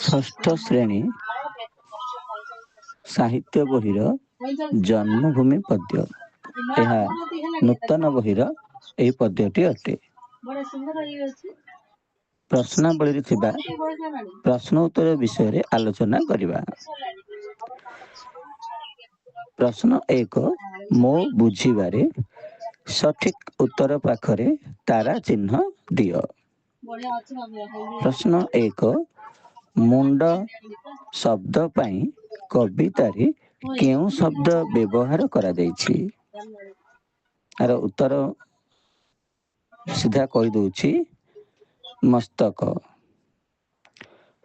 ଷଷ୍ଠ ଶ୍ରେଣୀ ସାହିତ୍ୟ ବହିର ଜନ୍ମଭୂମି ପଦ୍ୟ। ଏହା ନୂତନ ବହିର ଏହି ପଦ୍ୟଟି ଅଟେ। ପ୍ରଶ୍ନାବଳୀରେ ଥିବା ପ୍ରଶ୍ନ ଉତ୍ତର ବିଷୟରେ ଆଲୋଚନା କରିବା। ପ୍ରଶ୍ନ 1, ମୋ ବୁଝିବାରେ ସଠିକ ଉତ୍ତର ପାଖରେ ତାରା ଚିହ୍ନ ଦିଅ। ପ୍ରଶ୍ନ 1, ମୁଣ୍ଡ ଶବ୍ଦ ପାଇଁ କବିତାରେ କେଉଁ ଶବ୍ଦ ବ୍ୟବହାର କରାଯାଇଛି? ଆର ଉତ୍ତର ସିଧା କହିଦଉଛି, ମସ୍ତକ।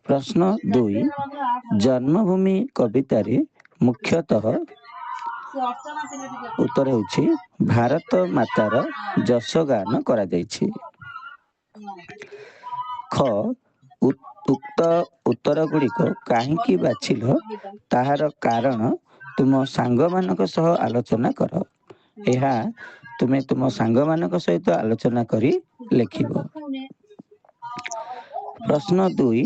ପ୍ରଶ୍ନ 2, ଜନ୍ମଭୂମି କବିତାରେ ମୁଖ୍ୟତଃ ଉତ୍ତର ହେଉଛି ଭାରତ ମାତାର ଯଶ ଗାନ କରାଯାଇଛି। ଖ, ଉକ୍ତ ଉତ୍ତର ଗୁଡ଼ିକ କାହିଁକି ବାଛିଲ ତାହାର କାରଣ ତୁମ ସାଙ୍ଗମାନଙ୍କ ସହ ଆଲୋଚନା କର। ଏହା ତୁମେ ତୁମ ସାଙ୍ଗମାନଙ୍କ ସହିତ ଆଲୋଚନା କରି ଲେଖିବ। ପ୍ରଶ୍ନ 2,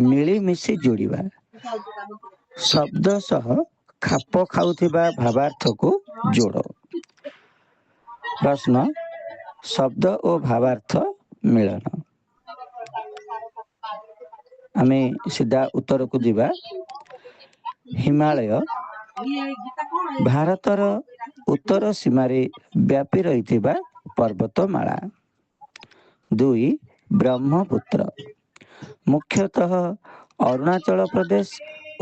ମିଳିମିଶି ଯୋଡ଼ିବା। ଶବ୍ଦ ସହ ଖାପ ଖାଉଥିବା ଭାବାର୍ଥକୁ ଯୋଡ଼। ପ୍ରଶ୍ନ, ଶବ୍ଦ ଓ ଭାବାର୍ଥ ମିଳନ। ଆମେ ସିଧା ଉତ୍ତରକୁ ଯିବା। ହିମାଳୟ ଭାରତର ଉତ୍ତର ସୀମାରେ ବ୍ୟାପି ରହିଥିବା ପର୍ବତମାଳା। 2, ବ୍ରହ୍ମପୁତ୍ର ମୁଖ୍ୟତଃ ଅରୁଣାଚଳ ପ୍ରଦେଶ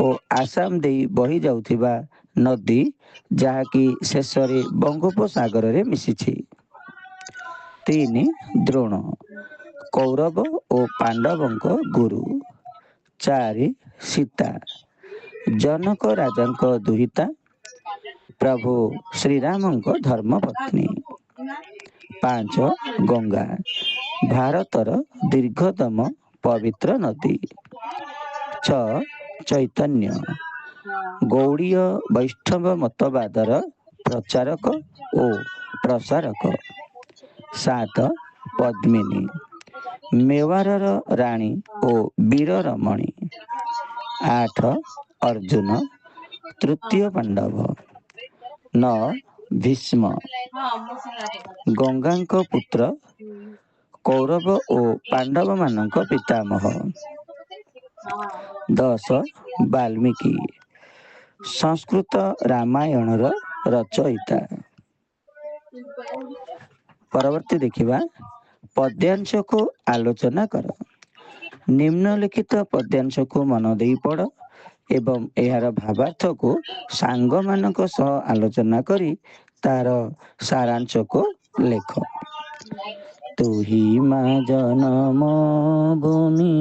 ଓ ଆସାମ ଦେଇ ବହି ଯାଉଥିବା ନଦୀ, ଯାହାକି ଶେଷରେ ବଙ୍ଗୋପସାଗରରେ ମିଶିଛି। 3, ଦ୍ରୋଣ କୌରବ ଓ ପାଣ୍ଡବଙ୍କ ଗୁରୁ। 4, ସୀତା ଜନକ ରାଜାଙ୍କ ଦୁହିତା, ପ୍ରଭୁ ଶ୍ରୀରାମଙ୍କ ଧର୍ମପତ୍ନୀ। 5, ଗଙ୍ଗା ଭାରତର ଦୀର୍ଘତମ ପବିତ୍ର ନଦୀ। 6, ଚୈତନ୍ୟ ଗୌଡ଼ୀୟ ବୈଷ୍ଣବ ମତବାଦର ପ୍ରଚାରକ ଓ ପ୍ରସାରକ। 7, ପଦ୍ମିନୀ ମେୱାରର ରାଣୀ ଓ ବୀର ରମଣୀ। 8, ଅର୍ଜୁନ ତୃତୀୟ ପାଣ୍ଡବ। 9, ଭୀଷ୍ମ ଗଙ୍ଗାଙ୍କ ପୁତ୍ର, କୌରବ ଓ ପାଣ୍ଡବମାନଙ୍କ ପିତାମହ। 10, ବାଲ୍ମୀକି ସଂସ୍କୃତ ରାମାୟଣର ରଚୟିତା। ପରବର୍ତ୍ତୀ ଦେଖିବା, ପଦ୍ୟାଂଶକୁ ଆଲୋଚନା କର। ନିମ୍ନଲିଖିତ ପଦ୍ୟାଂଶକୁ ମନ ଦେଇ ପଢ଼ ଏବଂ ଏହାର ଭାବାର୍ଥକୁ ସାଙ୍ଗମାନଙ୍କ ସହ ଆଲୋଚନା କରି ତାର ସାରାଂଶକୁ ଲେଖ। ତୁହି ମା ଜନମ ଭୂମି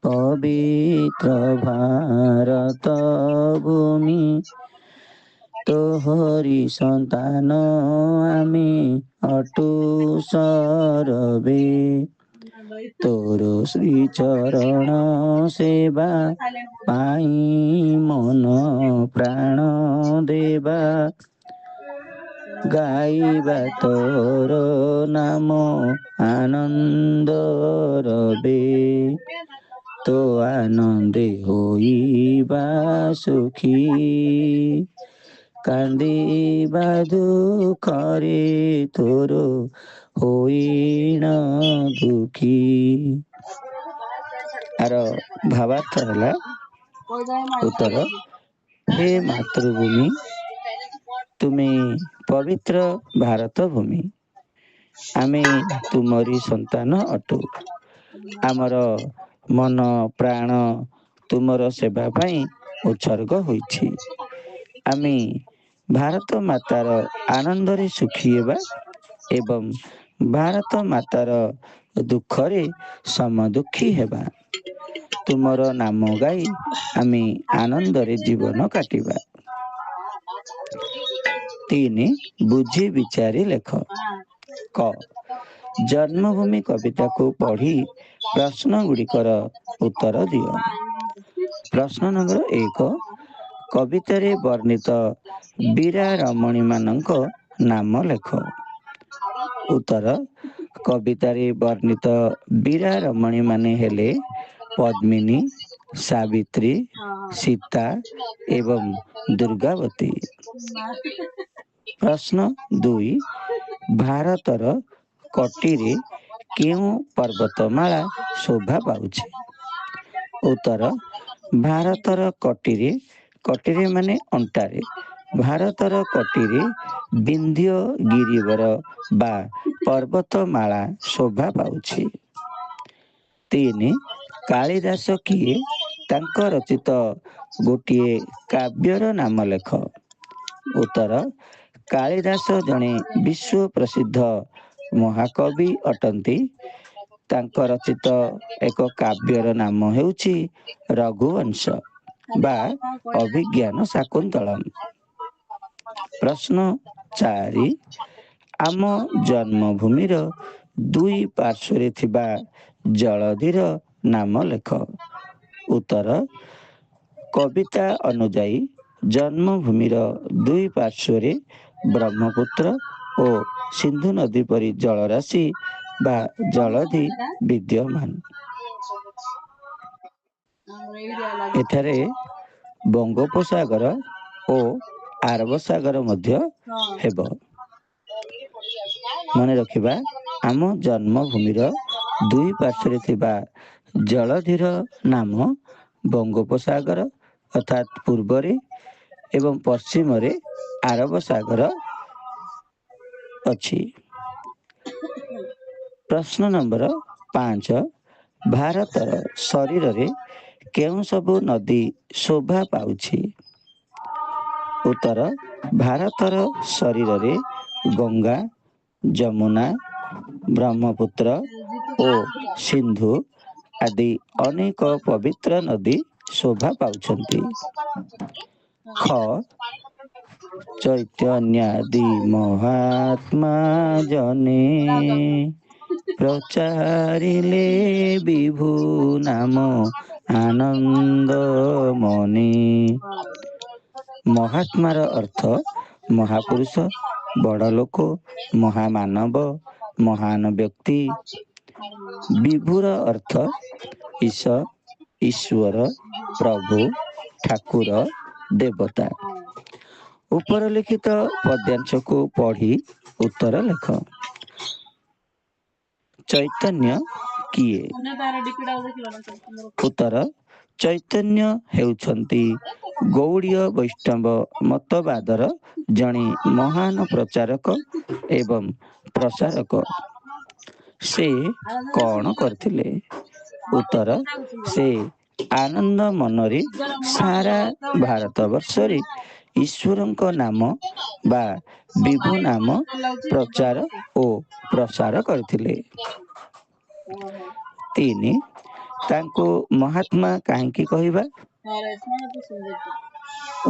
ପବିତ୍ର ଭାରତ ଭୂମି, ତୋହରି ସନ୍ତାନ ଆମେ ଅଟୁ ସରବେ, ତୋର ଶ୍ରୀଚରଣ ସେବା ପାଇଁ ମନ ପ୍ରାଣ ଦେବା, ଗାଇବା ତୋର ନାମ ଆନନ୍ଦ ରବେ, ତୋ ଆନନ୍ଦେ ହୋଇବା ସୁଖୀ, କାନ୍ଦିବା ଦୁଃଖରେ ତୋର ହୋଇଣ ଦୁଃଖୀ। ଆର ଭାବାର୍ଥ ହେଲା, ଉତ୍ତର, ହେ ମାତୃଭୂମି, ତୁମେ ପବିତ୍ର ଭାରତ ଭୂମି, ଆମେ ତୁମରି ସନ୍ତାନ ଅଟୁ। ଆମର ମନ ପ୍ରାଣ ତୁମର ସେବା ପାଇଁ ଉତ୍ସର୍ଗ ହୋଇଛି। ଆମେ ଭାରତ ମାତାର ଆନନ୍ଦରେ ସୁଖୀ ହେବା ଏବଂ ଭାରତ ମାତାର ଦୁଃଖରେ ସମଦୁଃଖୀ ହେବା। ତୁମର ନାମ ଗାଇ ଆମେ ଆନନ୍ଦରେ ଜୀବନ କାଟିବା। 3, ବୁଝି ବିଚାରି ଲେଖ। କ, ଜନ୍ମଭୂମି କବିତାକୁ ପଢ଼ି ପ୍ରଶ୍ନ ଗୁଡ଼ିକର ଉତ୍ତର ଦିଅ। ପ୍ରଶ୍ନ ନମ୍ବର 1, କବିତାରେ ବର୍ଣ୍ଣିତ ବୀରା ରମଣୀ ମାନଙ୍କ ନାମ ଲେଖ। ଉତ୍ତର, କବିତାରେ ବର୍ଣ୍ଣିତ ବୀରା ରମଣୀ ମାନେ ହେଲେ ପଦ୍ମିନୀ, ସାବିତ୍ରୀ, ସୀତା ଏବଂ ଦୁର୍ଗାବତୀ। ପ୍ରଶ୍ନ 2, ଭାରତର କଟିରେ କେଉଁ ପର୍ବତମାଳା ଶୋଭା ପାଉଛି? ଉତ୍ତର, ଭାରତର କଟିରେ ମାନେ ଅଣ୍ଟାରେ, ଭାରତର କଟିରେ ବିନ୍ଧ୍ୟ ଗିରିବର ବା ପର୍ବତମାଳା ଶୋଭା ପାଉଛି। 3, କାଳିଦାସ କିଏ? ତାଙ୍କ ରଚିତ ଗୋଟିଏ କାବ୍ୟର ନାମ ଲେଖ। ଉତ୍ତର, କାଳିଦାସ ଜଣେ ବିଶ୍ୱ ପ୍ରସିଦ୍ଧ ମହାକବି ଅଟନ୍ତି। ତାଙ୍କ ରଚିତ ଏକ କାବ୍ୟର ନାମ ହେଉଛି ରଘୁବଂଶ ବା ଅଭିଜ୍ଞାନ ଶାକୁନ୍ତଳମ୍। ପ୍ରଶ୍ନ 4, ଆମ ଜନ୍ମଭୂମିର ଦୁଇ ପାର୍ଶ୍ୱରେ ଥିବା ଜଳଧିର ନାମ ଲେଖ। ଉତ୍ତର, କବିତା ଅନୁଯାୟୀ ଜନ୍ମଭୂମିର ଦୁଇ ପାର୍ଶ୍ୱରେ ବ୍ରହ୍ମପୁତ୍ର ଓ ସିନ୍ଧୁ ନଦୀ ପରି ଜଳରାଶି ବା ଜଳଧି ବିଦ୍ୟମାନ। ଏଠାରେ ବଙ୍ଗୋପସାଗର ଓ ଆରବ ସାଗର ମଧ୍ୟ ହେବ। ମନେ ରଖିବା, ଆମ ଜନ୍ମଭୂମିର ଦୁଇ ପାର୍ଶ୍ୱରେ ଥିବା ଜଳଧିର ନାମ ବଙ୍ଗୋପସାଗର ଅର୍ଥାତ୍ ପୂର୍ବରେ ଏବଂ ପଶ୍ଚିମରେ ଆରବ ସାଗର ଅଛି। ପ୍ରଶ୍ନ ନମ୍ବର 5, ଭାରତର ଶରୀରରେ କେଉଁ ସବୁ ନଦୀ ଶୋଭା ପାଉଛି? ଉତ୍ତର, ଭାରତର ଶରୀରରେ ଗଙ୍ଗା, ଯମୁନା, ବ୍ରହ୍ମପୁତ୍ର ଓ ସିନ୍ଧୁ ଆଦି ଅନେକ ପବିତ୍ର ନଦୀ ଶୋଭା ପାଉଛନ୍ତି। ଖ, ଚୈତନ୍ୟାଦି ମହାତ୍ମା ଜନେ ପ୍ରଚାରିଲେ ବିଭୁ ନାମ ଆନନ୍ଦ ମନେ। ମହାତ୍ମାର ଅର୍ଥ ମହାପୁରୁଷ, ବଡ଼ ଲୋକ, ମହାମାନବ, ମହାନ ବ୍ୟକ୍ତି। ବିଭୁର ଅର୍ଥ ଈଶ, ଈଶ୍ୱର, ପ୍ରଭୁ, ଠାକୁର, ଦେବତା। ଉପରଲିଖିତ ପଦ୍ୟାଂଶକୁ ପଢ଼ି ଉତ୍ତର ଲେଖ। ଚୈତନ୍ୟ କିଏ? ଉତ୍ତର, ଚୈତନ୍ୟ ହେଉଛନ୍ତି ଗୌଡ଼ୀୟ ବୈଷ୍ଣବ ମତବାଦର ଜଣେ ମହାନ ପ୍ରଚାରକ ଏବଂ ପ୍ରସାରକ। ସେ କଣ କରିଥିଲେ? ଉତ୍ତର, ସେ ଆନନ୍ଦ ମନରେ ସାରା ଭାରତ ବର୍ଷରେ ଈଶ୍ୱରଙ୍କ ନାମ ବା ବିଭୁ ନାମ ପ୍ରଚାର ଓ ପ୍ରସାର କରିଥିଲେ। 3, ତାଙ୍କୁ ମହାତ୍ମା କାହିଁକି କହିବା?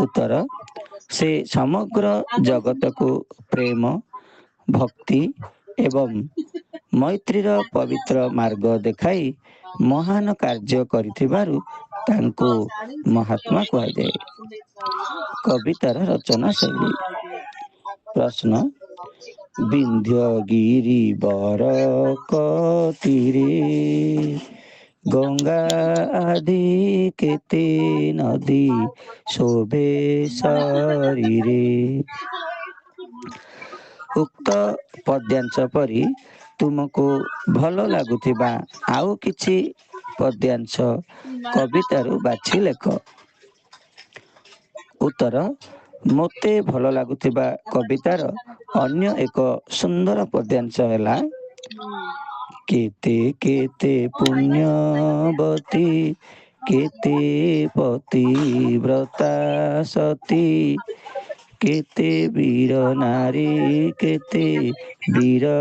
ଉତ୍ତର, ସେ ସମଗ୍ର ଜଗତକୁ ପ୍ରେମ, ଭକ୍ତି ଏବଂ ମୈତ୍ରୀର ପବିତ୍ର ମାର୍ଗ ଦେଖାଇ ମହାନ କାର୍ଯ୍ୟ କରିଥିବାରୁ ତାଙ୍କୁ ମହାତ୍ମା କୁହାଯାଏ। କବିତାର ରଚନା ଶୈଳୀ। ପ୍ରଶ୍ନ, ବିନ୍ଧ୍ୟଗିରି ବର କତିରେ ଗଙ୍ଗା ଆଦି କେତେ ନଦୀ ଶୋଭେ ଶରୀରେ। ଉକ୍ତ ପଦ୍ୟାଂଶ ପରି ତୁମକୁ ଭଲ ଲାଗୁଥିବା ଆଉ କିଛି ପଦ୍ୟାଂଶ କବିତାରୁ ବାଛି ଲେଖ। ଉତ୍ତର, ମୋତେ ଭଲ ଲାଗୁଥିବା କବିତାର ଅନ୍ୟ ଏକ ସୁନ୍ଦର ପଦ୍ୟାଂଶ ହେଲା କେତେ କେତେ ପୁଣ୍ୟବତୀ କେତେ ପତିବ୍ରତା ସତୀ କେତେ ବୀର ନାରୀ କେତେ ବୀର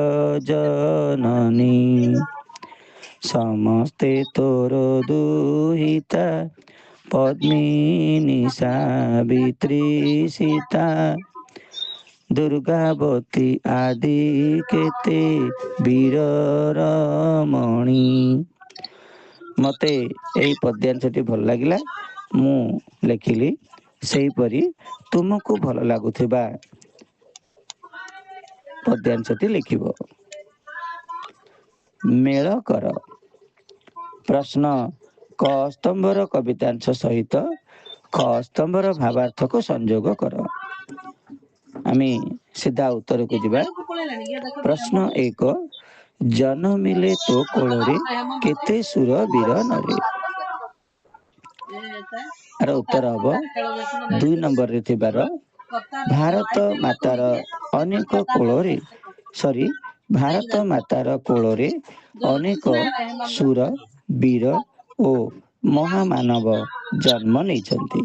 ଜନନୀ ସମସ୍ତେ ତୋର ଦୁହିତା ପଦ୍ମିନୀ ସାବିତ୍ରୀ ସୀତା ଦୁର୍ଗାବତୀ ଆଦି କେତେ ବୀର ରମଣୀ। ମୋତେ ଏଇ ପଦ୍ୟାଂଶଟି ଭଲ ଲାଗିଲା, ମୁଁ ଲେଖିଲି। ସେହିପରି ତୁମକୁ ଭଲ ଲାଗୁଥିବା ପଦ୍ୟାଂଶଟି ଲେଖିବ। ମେଳ କର। ପ୍ରଶ୍ନ କ ସ୍ତମ୍ଭର କବିତାଂଶ ସହିତ ଖ ସ୍ତମ୍ଭର ଭାବାର୍ଥକୁ ସଂଯୋଗ କର। ଆମେ ସିଧା ଉତ୍ତରକୁ ଯିବା। ପ୍ରଶ୍ନ 1 ଜନମିଲେ ତୋ କୋଳରେ କେତେ ସୁର ବୀର ନରେ। ଆର ଉତ୍ତର ହବ 2 ନମ୍ବରରେ ଥିବାର ଭାରତ ମାତାର ଅନେକ କୋଳରେ ଭାରତ ମାତାର କୋଳରେ ଅନେକ ସୁର ବୀର ଓ ମହାମାନବ ଜନ୍ମ ନେଇଛନ୍ତି।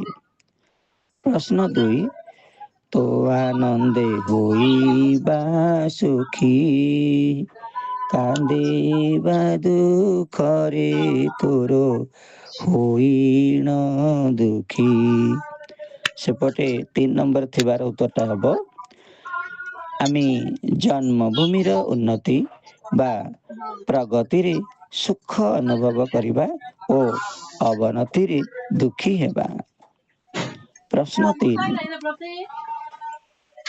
ପ୍ରଶ୍ନ 2 ତୋ ଆନନ୍ଦେ ହୋଇବା ସୁଖୀ କାନ୍ଦିବା ଦୁଃଖରେ ତୋର ହୋଇଣ ଦୁଃଖୀ। ସେପଟେ 3 ନମ୍ବର ଥିବାର ଉତ୍ତରଟା ହବ ଆମେ ଜନ୍ମଭୂମିର ଉନ୍ନତି ବା ପ୍ରଗତିରେ ସୁଖ ଅନୁଭବ କରିବା ଓ ଅବନତିରେ ଦୁଃଖୀ ହେବା। ପ୍ରଶ୍ନ 3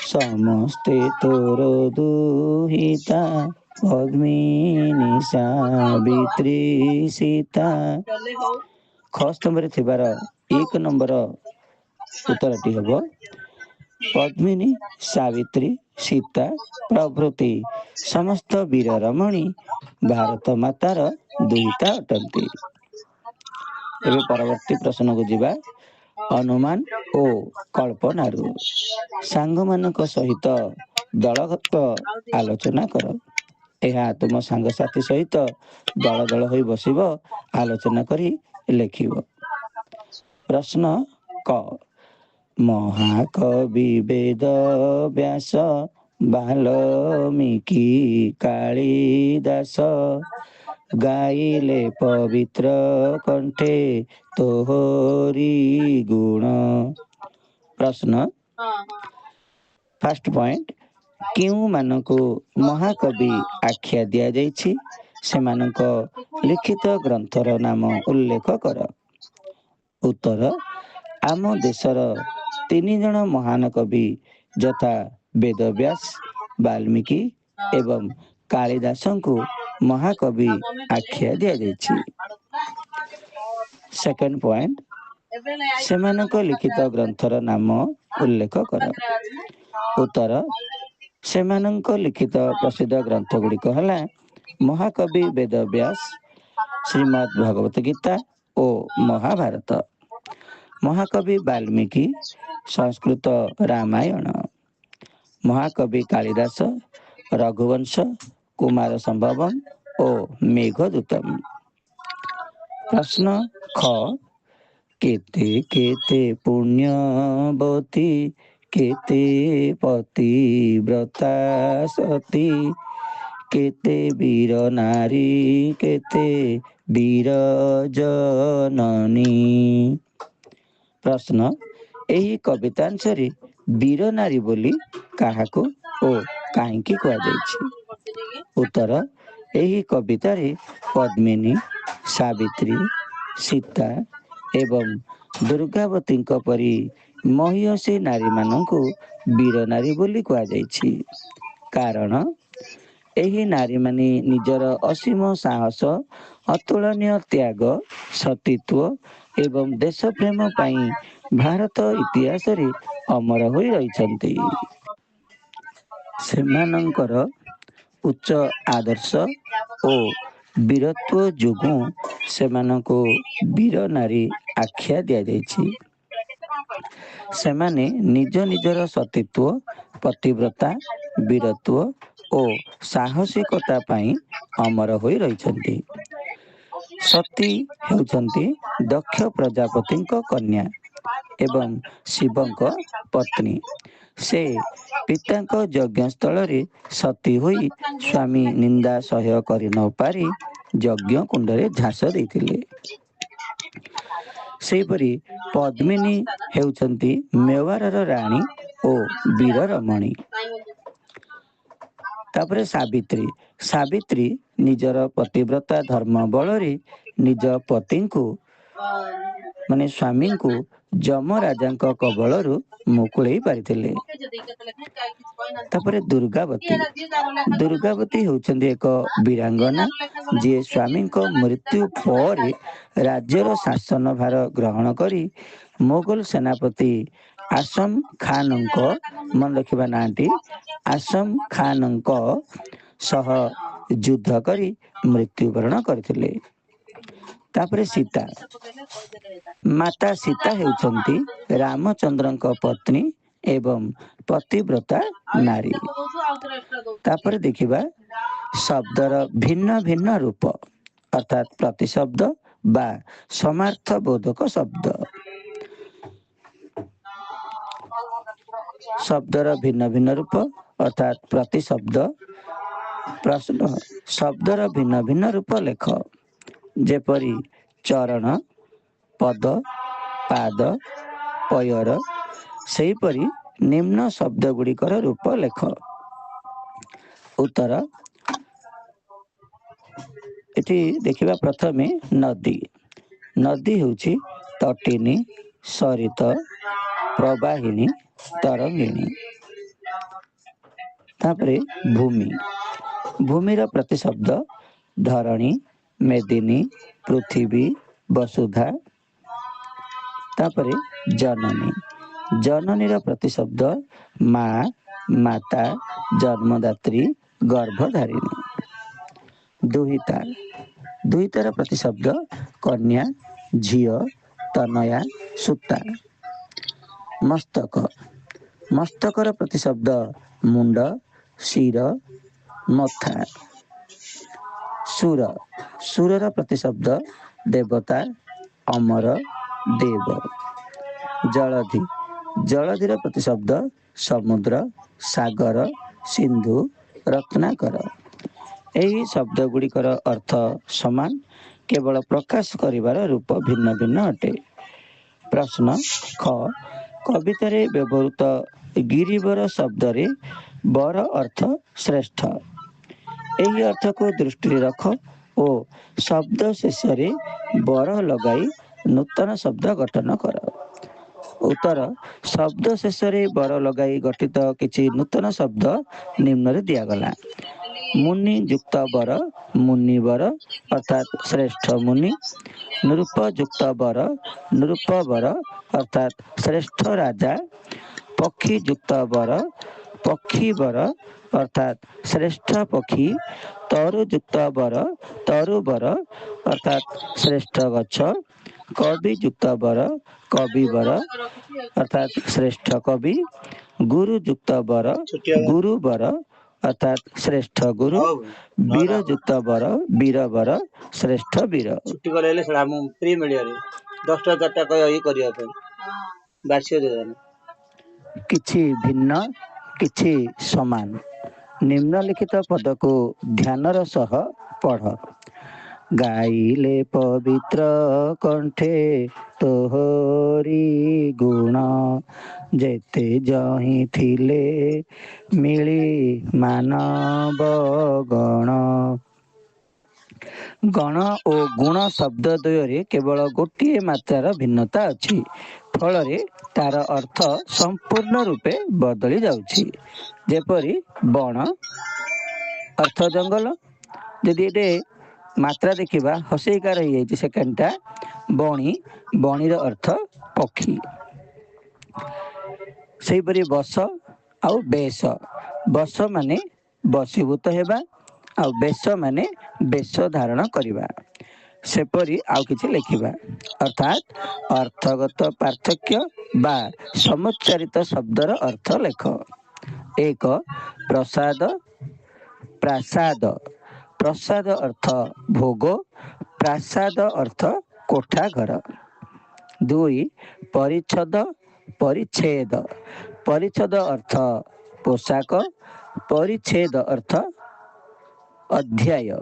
ସମସ୍ତେ ତୋର ଦୁହିତା ପଦ୍ମିନୀ ସାବିତ୍ରୀ ସୀତା। ଖ ସ୍ତମ୍ଭରେ ଥିବାର 1 ନମ୍ବର ଉତ୍ତରଟି ହେବ ପଦ୍ମିନୀ ସାବିତ୍ରୀ ସୀତା ପ୍ରଭୃତି ସମସ୍ତ ବୀର ରମଣୀ ଭାରତ ମାତାର ଦୁହିତା ଅଟନ୍ତି। ଏବେ ପରବର୍ତ୍ତୀ ପ୍ରଶ୍ନକୁ ଯିବା। ଅନୁମାନ ଓ କଳ୍ପନାରୁ ସାଙ୍ଗମାନଙ୍କ ସହିତ ଦଳଗତ ଆଲୋଚନା କର। ଏହା ତୁମ ସାଙ୍ଗସାଥି ସହିତ ଦଳ ଦଳ ହୋଇ ବସିବ ଆଲୋଚନା କରି ଲେଖିବ। ପ୍ରଶ୍ନ କ ମହାକବି ବେଦ ବ୍ୟାସ ବାଲ୍ମୀକି କାଳିଦାସ ଗାଇଲେ ପବିତ୍ର କଣ୍ଠେ ତୋହରି ଗୁଣ। ପ୍ରଶ୍ନ ଫାଷ୍ଟ ପଏଣ୍ଟ କେଉଁମାନଙ୍କୁ ମହାକବି ଆଖ୍ୟା ଦିଆଯାଇଛି ସେମାନଙ୍କ ଲିଖିତ ଗ୍ରନ୍ଥର ନାମ ଉଲ୍ଲେଖ କର। ଉତ୍ତର ଆମ ଦେଶର 3 ଜଣ ମହାନ କବି ଯଥା ବେଦବ୍ୟାସ ବାଲ୍ମୀକି ଏବଂ କାଳିଦାସଙ୍କୁ ମହାକବି ଆଖ୍ୟା ଦିଆଯାଇଛି। ସେକେଣ୍ଡ ପଏଣ୍ଟ ସେମାନଙ୍କ ଲିଖିତ ଗ୍ରନ୍ଥର ନାମ ଉଲ୍ଲେଖ କର। ଉତ୍ତର ସେମାନଙ୍କ ଲିଖିତ ପ୍ରସିଦ୍ଧ ଗ୍ରନ୍ଥ ଗୁଡ଼ିକ ହେଲା ମହାକବି ବେଦବ୍ୟାସ ଶ୍ରୀମଦ୍ ଭଗବତ ଗୀତା ଓ ମହାଭାରତ। ମହାକବି ବାଲ୍ମୀକି ସଂସ୍କୃତ ରାମାୟଣ। ମହାକବି କାଳିଦାସ ରଘୁବଂଶ କୁମାର ସମ୍ଭବମ୍ ଓ ମେଘଦୂତମ୍। ପ୍ରଶ୍ନ ଖ କେତେ କେତେ ପୁଣ୍ୟବତୀ କେତେ ପତିବ୍ରତା ସତୀ କେତେ ବୀର ନାରୀ କେତେ ବୀର ଜନନୀ। ପ୍ରଶ୍ନ ଏହି କବିତାଂଶରେ ବୀର ନାରୀ ବୋଲି କାହାକୁ ଓ କାହିଁକି କୁହାଯାଇଛି? ଉତ୍ତର ଏହି କବିତାରେ ପଦ୍ମିନୀ ସାବିତ୍ରୀ ସୀତା ଏବଂ ଦୁର୍ଗାବତୀଙ୍କ ପରି ମହିୟସୀ ନାରୀମାନଙ୍କୁ ବୀର ନାରୀ ବୋଲି କୁହାଯାଇଛି। କାରଣ ଏହି ନାରୀମାନେ ନିଜର ଅସୀମ ସାହସ ଅତୁଳନୀୟ ତ୍ୟାଗ ସତୀତ୍ୱ ଏବଂ ଦେଶ ପ୍ରେମ ପାଇଁ ଭାରତ ଇତିହାସରେ ଅମର ହୋଇ ରହିଛନ୍ତି। ସେମାନଙ୍କର ଉଚ୍ଚ ଆଦର୍ଶ ଓ ବୀରତ୍ୱ ଯୋଗୁଁ ସେମାନଙ୍କୁ ବୀର ନାରୀ ଆଖ୍ୟା ଦିଆଯାଇଛି। ସେମାନେ ନିଜ ନିଜର ସତୀତ୍ୱ ପତିବ୍ରତା ବୀରତ୍ୱ ଓ ସାହସିକତା ପାଇଁ ଅମର ହୋଇ ରହିଛନ୍ତି। ସତୀ ହେଉଛନ୍ତି ଦକ୍ଷ ପ୍ରଜାପତିଙ୍କ କନ୍ୟା ଏବଂ ଶିବଙ୍କ ପତ୍ନୀ। ସେ ପିତାଙ୍କ ଯଜ୍ଞସ୍ଥଳରେ ସତୀ ହୋଇ ସ୍ୱାମୀ ନିନ୍ଦା ସହ୍ୟ କରି ନପାରି ଯଜ୍ଞ କୁଣ୍ଡରେ ଝାସ ଦେଇଥିଲେ। ସେହିପରି ପଦ୍ମିନୀ ହେଉଛନ୍ତି ମେୱାରର ରାଣୀ ଓ ବୀର ରମଣୀ। ତାପରେ ସାବିତ୍ରୀ ନିଜର ପତିବ୍ରତା ଧର୍ମ ବଳରେ ନିଜ ପତିଙ୍କୁ ସ୍ୱାମୀଙ୍କୁ ଯମରାଜାଙ୍କ କବଳରୁ ମୁକୁଳେଇ ପାରିଥିଲେ। ତାପରେ ଦୁର୍ଗାବତୀ। ଦୁର୍ଗାବତୀ ହେଉଛନ୍ତି ଏକ ବୀରାଙ୍ଗନା ଯିଏ ସ୍ୱାମୀଙ୍କ ମୃତ୍ୟୁ ପରେ ରାଜ୍ୟର ଶାସନ ଭାର ଗ୍ରହଣ କରି ମୋଗଲ ସେନାପତି ଆସମ ଖାନଙ୍କ, ମନେ ରଖିବା ନାଁଟି, ଆସମ ଖାନଙ୍କ ସହ ଯୁଦ୍ଧ କରି ମୃତ୍ୟୁବରଣ କରିଥିଲେ। ତାପରେ ସୀତା। ମାତା ସୀତା ହେଉଛନ୍ତି ରାମଚନ୍ଦ୍ରଙ୍କ ପତ୍ନୀ ଏବଂ ପତିବ୍ରତା ନାରୀ। ତାପରେ ଦେଖିବା ଶବ୍ଦର ଭିନ୍ନ ଭିନ୍ନ ରୂପ, ଅର୍ଥାତ୍ ପ୍ରତିଶବ୍ଦ ବା ସମାର୍ଥ ବୋଧକ ଶବ୍ଦ। ଶବ୍ଦର ଭିନ୍ନ ଭିନ୍ନ ରୂପ ଅର୍ଥାତ୍ ପ୍ରତିଶବ୍ଦ। ପ୍ରଶ୍ନ, ଶବ୍ଦର ଭିନ୍ନ ଭିନ୍ନ ରୂପ ଲେଖ। ଯେପରି ଚରଣ, ପଦ, ପାଦ, ପୟର। ସେହିପରି ନିମ୍ନ ଶବ୍ଦ ଗୁଡ଼ିକର ରୂପ ଲେଖ। ଉତ୍ତର, ଏଠି ଦେଖିବା ପ୍ରଥମେ ନଦୀ। ନଦୀ ହେଉଛି ତଟିନୀ, ସରିତ, ପ୍ରବାହିନୀ, ତରଙ୍ଗିଣୀ। ତାପରେ ଭୂମି। ଭୂମିର ପ୍ରତିଶବ୍ଦ ଧରଣୀ, ମେଦିନୀ, ପୃଥିବୀ, ବସୁଧା। ତାପରେ ଜନନୀ। ଜନନୀର ପ୍ରତିଶବ୍ଦ ମା, ମାତା, ଜନ୍ମଦାତ୍ରୀ, ଗର୍ଭଧାରିଣୀ। ଦୁହିତା। ଦୁହିତାର ପ୍ରତିଶବ୍ଦ କନ୍ୟା, ଝିଅ, ତନୟା, ସୂତା। ମସ୍ତକ। ମସ୍ତକର ପ୍ରତିଶବ୍ଦ ମୁଣ୍ଡ, ଶିର, ମଥା। ସୁର। ସୁରର ପ୍ରତିଶବ୍ଦ ଦେବତା, ଅମର, ଦେବ। ଜଳଧି। ଜଳଧିର ପ୍ରତିଶବ୍ଦ ସମୁଦ୍ର, ସାଗର, ସିନ୍ଧୁ, ରତ୍ନାକର। ଏହି ଶବ୍ଦ ଗୁଡ଼ିକର ଅର୍ଥ ସମାନ, କେବଳ ପ୍ରକାଶ କରିବାର ରୂପ ଭିନ୍ନ ଭିନ୍ନ ଅଟେ। ପ୍ରଶ୍ନ ଖ, କବିତାରେ ବ୍ୟବହୃତ ଗିରିବର ଶବ୍ଦରେ ବର ଅର୍ଥ ଶ୍ରେଷ୍ଠ। ଏହି ଅର୍ଥକୁ ଦୃଷ୍ଟିରେ ରଖ ଓ ଶବ୍ଦ ଶେଷରେ ବର ଲଗାଇ ନୂତନ ଶବ୍ଦ ଗଠନ କର। ଉତ୍ତର, ଶବ୍ଦ ଶେଷରେ ବର ଲଗାଇ ଗଠିତ କିଛି ନୂତନ ଶବ୍ଦ ନିମ୍ନରେ ଦିଆଗଲା। ମୁନି ଯୁକ୍ତ ବର, ମୁନିବର ଅର୍ଥାତ୍ ଶ୍ରେଷ୍ଠ ମୁନି। ନୃପ ଯୁକ୍ତ ବର, ନୃପବର ଅର୍ଥାତ୍ ଶ୍ରେଷ୍ଠ ରାଜା। ପକ୍ଷୀ ଯୁକ୍ତ ବର, ପକ୍ଷୀବର ଅର୍ଥାତ୍ ଶ୍ରେଷ୍ଠ ପକ୍ଷୀ। ତରୁ ଯୁକ୍ତ ବର, ତରୁବର ଅର୍ଥାତ୍ ଶ୍ରେଷ୍ଠ ଗଛ। କବି ଯୁକ୍ତ ବର, କବିବର ଅର୍ଥାତ୍ ଶ୍ରେଷ୍ଠ କବି। ଗୁରୁ ଯୁକ୍ତ ବର, ଗୁରୁବର ଅର୍ଥାତ୍ ଶ୍ରେଷ୍ଠ ଗୁରୁ। ବୀର ଯୁକ୍ତ ବର, ବୀରବର ଶ୍ରେଷ୍ଠ ବୀର। ଛୁଟି କଲେ ସେଟା ମୁଁ ଫ୍ରି ମିଳିବନି, 10ଟା 4ଟା କରିବା ପାଇଁ ବାର୍ଷିକ ଯୋଜନା। କିଛି ଭିନ୍ନ, କିଛି ସମାନ। ନିମ୍ନଲିଖିତ ପଦକୁ ଧ୍ୟାନର ସହ ପଢ଼। ଗାଇଲେ ପବିତ୍ର କଣ୍ଠେ ତୋହରି ଗୁଣ, ଯେତେ ଯହିଁ ଥିଲେ ମିଳି ମାନବ ଗଣ। ଗଣ ଓ ଗୁଣ ଶବ୍ଦ ଦ୍ୱୟରେ କେବଳ ଗୋଟିଏ ମାତ୍ରାର ଭିନ୍ନତା ଅଛି, ଫଳରେ ତାର ଅର୍ଥ ସମ୍ପୂର୍ଣ୍ଣ ରୂପେ ବଦଳି ଯାଉଛି। ଯେପରି ବଣ ଅର୍ଥ ଜଙ୍ଗଲ। ଯଦି ଏଠି ମାତ୍ରା ଦେଖିବା ହସେଇକାର ହେଇଯାଇଛି ସେକେଣ୍ଡଟା। ବଣି, ବଣିର ଅର୍ଥ ପକ୍ଷୀ। ସେହିପରି ବସ ଆଉ ବେଶ। ବସ ମାନେ ବଶୀଭୂତ ହେବା, ଆଉ ବେଶ ମାନେ ବେଶ ଧାରଣ କରିବା। ସେପରି ଆଉ କିଛି ଲେଖିବା, ଅର୍ଥାତ୍ ଅର୍ଥଗତ ପାର୍ଥକ୍ୟ ବା ସମୁଚ୍ଚାରିତ ଶବ୍ଦର ଅର୍ଥ ଲେଖ। 1. ପ୍ରସାଦ, ପ୍ରାସାଦ। ପ୍ରସାଦ ଅର୍ଥ ଭୋଗ, ପ୍ରାସାଦ ଅର୍ଥ କୋଠା ଘର। 2. ପରିଚ୍ଛଦ, ପରିଚ୍ଛେଦ। ପରିଚ୍ଛଦ ଅର୍ଥ ପୋଷାକ, ପରିଚ୍ଛେଦ ଅର୍ଥ ଅଧ୍ୟାୟ।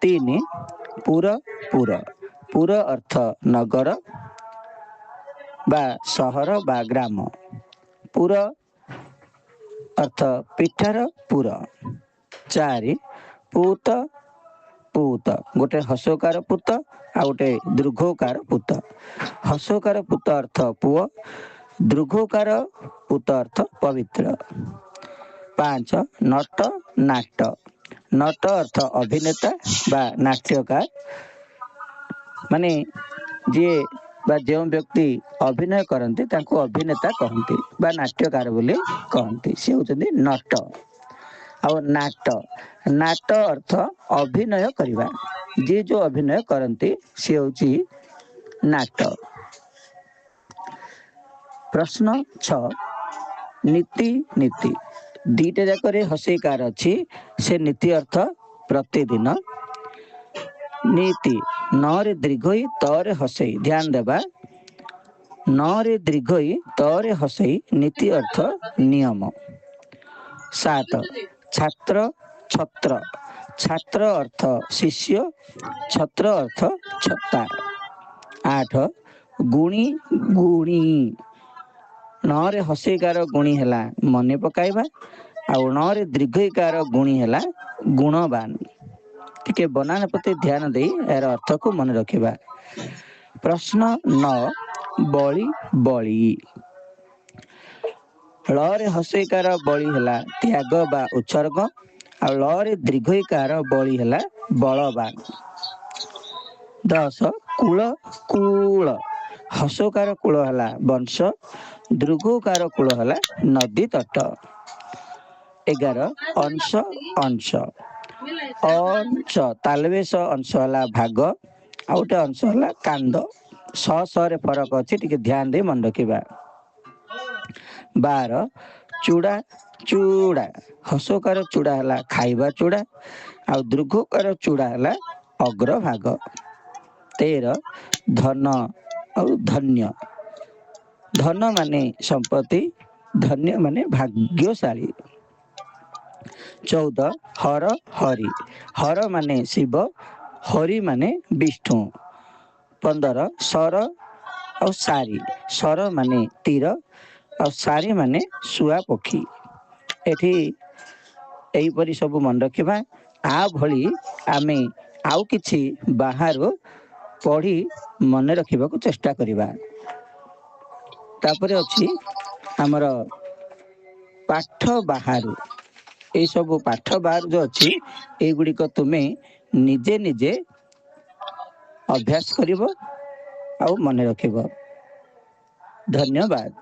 3. ପୁର, ପୁର। ପୁର ଅର୍ଥ ନଗର ବା ସହର ବା ଗ୍ରାମ। ପୁର ଅର୍ଥ ପିଠାର ପୁର। 4. ପୂତ, पूत गोटे हसोकार पुत आ गोटे दीर्घोकार पुत। हसोकार पुत अर्थ पुओ, दीर्घोकार पुत अर्थ पवित्र। 5 नट नाट। नट अर्थ अभिनेता बा नाट्यकार, माने जे बा जो व्यक्ति अभिनय करती तांको अभिनेता कहती बा नाट्यकार बोली कहती, से होचंदी नट। आउ नाट, नाट अर्थ अभिनय करवा, जे जो अभिनय करती से होची नाट। प्रश्न 6 नीति नीति। दीटा जाक हसईकार अच्छी, से नीति अर्थ प्रतिदिन। नीति न रे दीर्घई तरे हसई, ध्यान देबा, न रे दीर्घई तरे हसई, नीति अर्थ नियम। 7 छात्र छत्र। छात्र अर्थ शिष्य, छत्र अर्थ छत्ता। 8 गुणी गुणी। न रे हसईकार गुणी हैला मने पकाइबा, आउ न रे दीर्घईकार गुणी हैला गुणवान। टिके बनान प्रति ध्यान दे यार अर्थ को मन रखिबा। प्रश्न 9 बळी बळी। ल रे हसईकार बळी हैला त्याग बा उत्सर्ग, आ ल रे दीर्घईकार बळी हैला बलवान। 10 कूल कूल। हसोकार कूल हैला वंश, दीर्घोकार कूल हैला नदी तट। 11 अंश अंश। अंश तालवेश अंश हैला भाग, आ गोटे अंश हैला कांद। स रे फरक अच्छी, टिके ध्यान दे मन रखिबा। 12 चूड़ा चूड़ा। हसोकार चूड़ा हैला खाइबा चूड़ा, आ दीर्घोकार चूड़ा हैला अग्रभाग। 13 धन और धन्य। धन माने संपत्ति, धन्य माने भाग्यशाली। 14 हर हरि। हर माने शिव, हरि माने विष्णु। 15 सर और सारी। सर माने तीर, और सारी माने शुआ पक्षी। एठी एहीपरि सब मन रखिबा। आ भली आमे आउ किछि बाहर पढ़ी मन रखिबा को चेष्टा करिबा। तापरे अछि हमर पाठ बाहर। ये सब पाठ बाहर जो अच्छी ये गुड़िक तुमे निजे निजे अभ्यास करिबो आउ मन रखिबो। धन्यवाद।